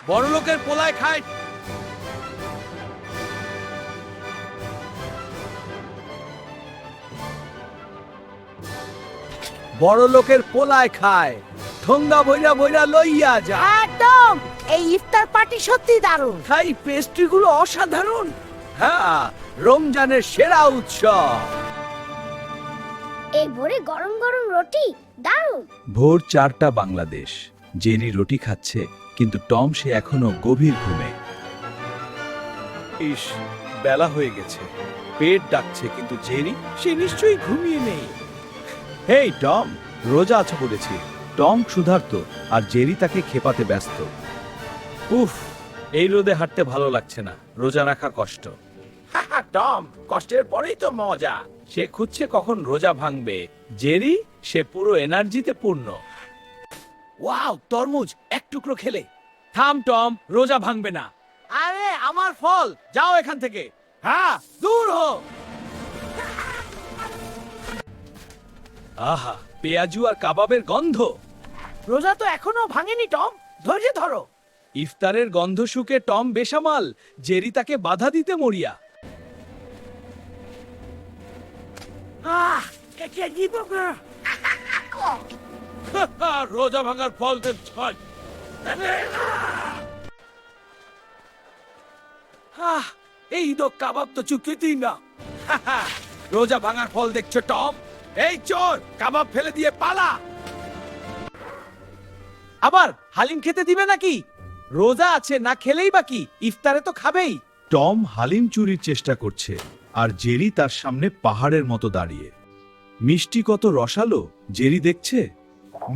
বড় লোকের পোলায় খায়। বড় লোকের পোলায় খায়, ঠোঙ্গা বইরা বইরা লইয়া যা। একদম, এই ইফতার পার্টি সত্যি দারুণ। খাই পেস্ট্রিগুলো অসাধারণ। হ্যাঁ, রমজানের সেরা উৎসব। এই ভোরে গরম গরম রুটি দারুণ। ভোর 4টা বাংলাদেশ। জেরি রুটি খাচ্ছে, কিন্তু টম সে এখনো গভীর ঘুমে। ইস, বেলা হয়ে গেছে, পেট ডাকছে, কিন্তু জেরি সে নিশ্চয়ই ঘুমিয়ে নেই। হেই টম, রোজা আছো বলেছি। টম ক্ষুধার্ত আর জেরি তাকে খেপাতে ব্যস্ত। উফ, এই রোদে হাঁটতে ভালো লাগছে না, রোজা রাখা কষ্ট। টম, কষ্টের পরেই তো মজা। সে খুঁজছে কখন রোজা ভাঙবে। জেরি সে পুরো এনার্জিতে পূর্ণ। ওয়াও, তরমুজ এক টুকরো খেলে। থাম টম, রোজা ভাঙবে না। আরে আমার ফল, যাও এখান থেকে। হ্যাঁ, দূর হো। আহা, পেঁয়াজু আর কাবাবের গন্ধ। রোজা তো এখনো ভাঙেনি টম, ধৈর্য ধরো। ইফতারের গন্ধ শুকে টম বেসামাল, জেরি তাকে বাধা দিতে মরিয়া। রোজা ভাঙার ফল ছয়। এই তো কাবাব তো চুকিতেই না। রোজা ভাঙার ফল দেখছো টম? এই চোর, কাবাব ফেলে দিয়ে পালা। আবার হালিম খেতে দিবে নাকি? রোজা আছে, না খেলেই বাকি, ইফতারে তো খাবেই। টম হালিম চুরির চেষ্টা করছে, আর জেরি তার সামনে পাহাড়ের মতো দাঁড়িয়ে। মিষ্টি কত রসালো, জেরি দেখছে।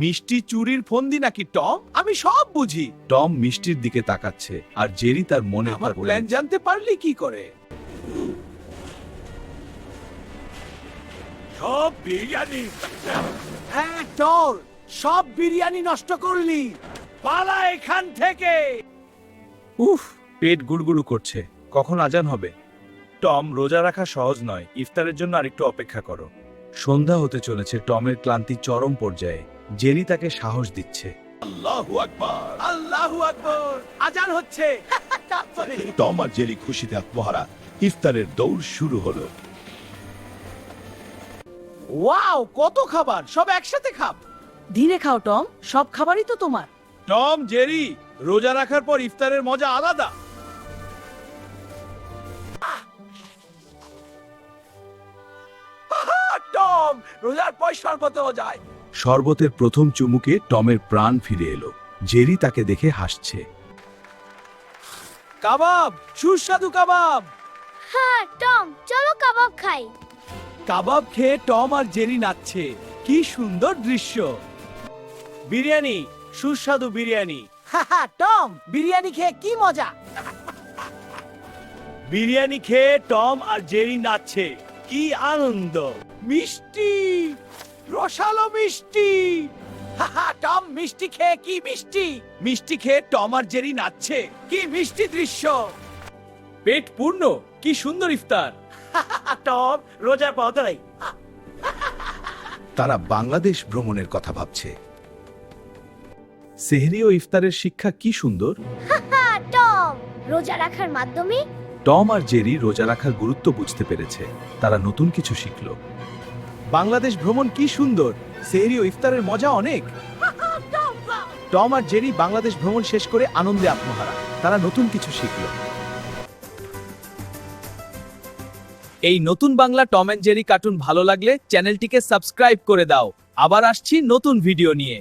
মিষ্টি চুরির ফন্দি নাকি টম? আমি সব বুঝি। টম মিষ্টির দিকে তাকাচ্ছে, আর জেরি তার মনে আমার পড়ে প্ল্যান জানতে পারলি কি করে? সব বিরিয়ানি। হ্যাঁ চোর, সব বিরিয়ানি নষ্ট করলি। পালা এখান থেকে। উফ, পেট গুড়গুড়ু করছে। কখন আজান হবে? টম, রোজা রাখা সহজ নয়, ইফতারের জন্য আরেকটু অপেক্ষা করো। সন্ধ্যা হতে চলেছে, টমের ক্লান্তি চরম পর্যায়ে। জেরি তাকে সাহস দিচ্ছে। আল্লাহু আকবার, আল্লাহু আকবার, আজান হচ্ছে। টম আর জেরি খুশিতে আত্মহারা। ইফতারের দৌড় শুরু হলো। ওয়াও, কত খাবার, সব একসাথে খাব। ধীরে খাও টম, সব খাবারই তো তোমার। টম, জেরি, রোজা রাখার পর ইফতারের মজা আলাদা। টম, রোজার পর শরবত যায়। শরবতের প্রথম চুমুকে টমের প্রাণ ফিরে এলো। জেরি তাকে দেখে হাসছে। কাবাব, সুস্বাদু কাবাব। হ্যাঁ টম, চলো কাবাব খাই। কাবাব খেয়ে টম আর জেরি নাচছে। কি সুন্দর দৃশ্য। বিরিয়ানি, সুস্বাদু বিরিয়ানি। টম, বিরিয়ানি খেয়ে কি মজা। বিরিয়ানি খেয়ে টম আর জেরি নাচছে। কি আনন্দ। মিষ্টি, রসালো মিষ্টি। টম, মিষ্টি খেয়ে কি মিষ্টি। মিষ্টি খেয়ে টম আর জেরি নাচছে। কি মিষ্টি দৃশ্য। পেট পূর্ণ, কি সুন্দর ইফতার। টম, রোজার পথ নাই। তারা বাংলাদেশ ভ্রমণের কথা ভাবছে। সেহরি ও ইফতারের শিক্ষা কি সুন্দর। হ্যাঁ টম, রোজা রাখার মাধ্যমে টম আর জেরি রোজা রাখার গুরুত্ব বুঝতে পেরেছে। তারা নতুন কিছু শিখল। বাংলাদেশ ভ্রমণ কি সুন্দর, সেহরি ও ইফতারের মজা অনেক। টম আর জেরি বাংলাদেশ ভ্রমণ শেষ করে আনন্দে আত্মহারা। তারা নতুন কিছু শিখল। এই নতুন Bangla Tom and Jerry cartoon ভালো লাগলে চ্যানেলটিকে সাবস্ক্রাইব করে দাও। আবার আসছি নতুন ভিডিও নিয়ে।